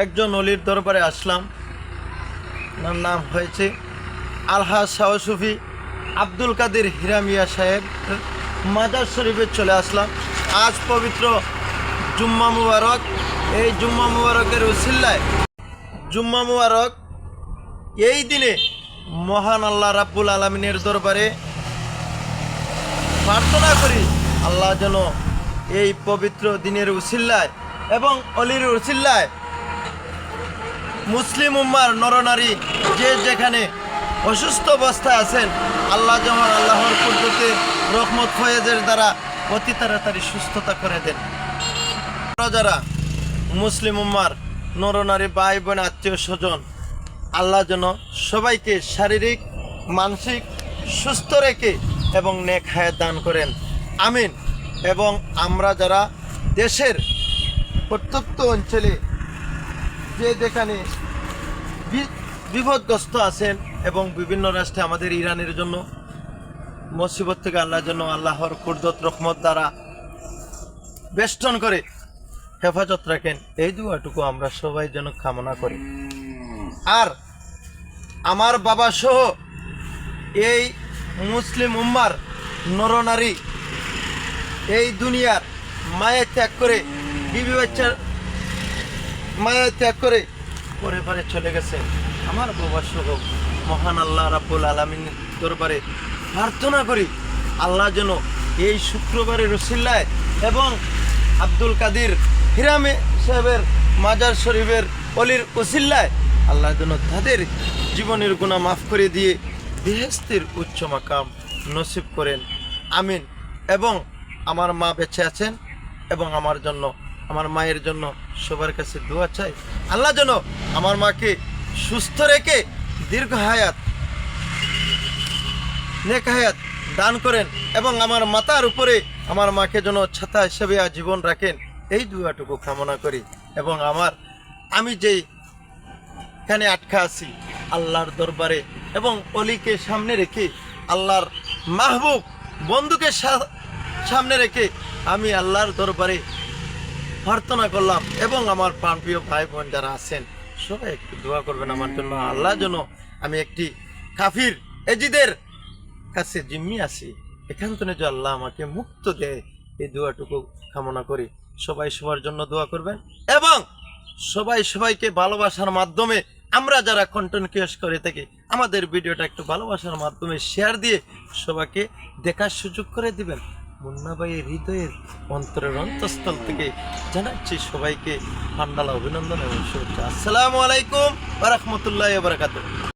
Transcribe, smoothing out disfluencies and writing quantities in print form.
একজন অলির দরবারে আসলাম। ওনার নাম হয়েছে আলহাজ শাহ সুফি আব্দুল কাদের হিরামিয়া সাহেব মাজার শরীফে চলে আসলাম। আজ পবিত্র জুম্মা মুবারক। এই জুম্মা মুবারকের উসিলায় জুম্মা মুবারক এই দিনে মহান আল্লাহ রাব্বুল আলামিনের দরবারে প্রার্থনা করি আল্লাহ যেন এই পবিত্র দিনের উসিলায় এবং অলির উসিলায় মুসলিম উম্মার নরনারী যে যেখানে অসুস্থ অবস্থায় আছেন আল্লাহ যেমন আল্লাহর কুদরতে রহমত ফয়েজের দ্বারা অতি তাড়াতাড়ি সুস্থতা করে দেন। যারা মুসলিম উম্মার নরনারী ভাই বোন আত্মীয় স্বজন আল্লাহ যেন সবাইকে শারীরিক মানসিক সুস্থ রেখে এবং নেক হায়াত দান করেন, আমিন। এবং আমরা যারা দেশের প্রত্যন্ত অঞ্চলে যে যেখানে বিপদগ্রস্ত আছেন এবং বিভিন্ন রাষ্ট্রে আমাদের ইরানের জন্য মুসিবত থেকে আল্লাহ যেন আল্লাহর কুদরত রহমত দ্বারা বেষ্টন করে হেফাজত রাখেন, এই দুয়াটুকু আমরা সবাই যেন কামনা করি। আর আমার বাবা সহ এই মুসলিম উম্মার নরনারী এই দুনিয়ার মায়া ত্যাগ করে বিবি বাচ্চার মায়া ত্যাগ করে পরে চলে গেছে। আমার বাবা সহ মহান আল্লাহ রাব্বুল আলামিনের দরবারে প্রার্থনা করি আল্লাহ যেন এই শুক্রবারের উসিলায় এবং আব্দুল কাদের হিরামি সাহেবের মাজার শরীফের অলির উসিলায় আল্লাহ যেন তাদের জীবনের গুনাহ মাফ করে দিয়ে বেহেশতের উচ্চ মাকাম নসিব করেন, আমিন। এবং আমার মা বেঁচে আছেন এবং আমার জন্য আমার মায়ের জন্য সবার কাছে দোয়া চাই আল্লাহ যেন আমার মাকে সুস্থ রেখে দীর্ঘ হায়াত নেক হায়াত দান করেন এবং আমার মাথার উপরে আমার মাকে যেন ছাতা হিসেবে জীবন রাখেন, এই দুয়াটুকু কামনা করি। এবং আমি যেই এখানে আটকা আছি আল্লাহর দরবারে এবং অলিকে সামনে রেখে আল্লাহর মাহবুব বন্ধুকে সামনে রেখে আমি আল্লাহর দরবারে প্রার্থনা করলাম এবং আমার প্রাণপ্রিয় ভাই বোন যারা আছেন সবাই একটু দোয়া করবেন আমার জন্য আল্লাহ যেন আমি একটি কাফির এজিদের কাছে জিম্মি আছি এখান থেকে যে আল্লাহ আমাকে মুক্ত দেয়, এই দোয়াটুকু কামনা করি। সবাই সবার জন্য দোয়া করবেন এবং সবাই সবাইকে ভালোবাসার মাধ্যমে আমরা যারা কন্টেন্ট ক্রিয়েট করে থাকি আমাদের ভিডিওটা একটু ভালোবাসার মাধ্যমে শেয়ার দিয়ে সবাইকে দেখার সুযোগ করে দিবেন। মুন্না ভাইয়ের হৃদয়ের অন্তরের অন্তঃস্থল থেকে জানাচ্ছি সবাইকে ঠান্ডালা অভিনন্দন এবং শুভেচ্ছা। আসসালামু আলাইকুম ওয়া রাহমাতুল্লাহি ওয়া বারাকাতুহু।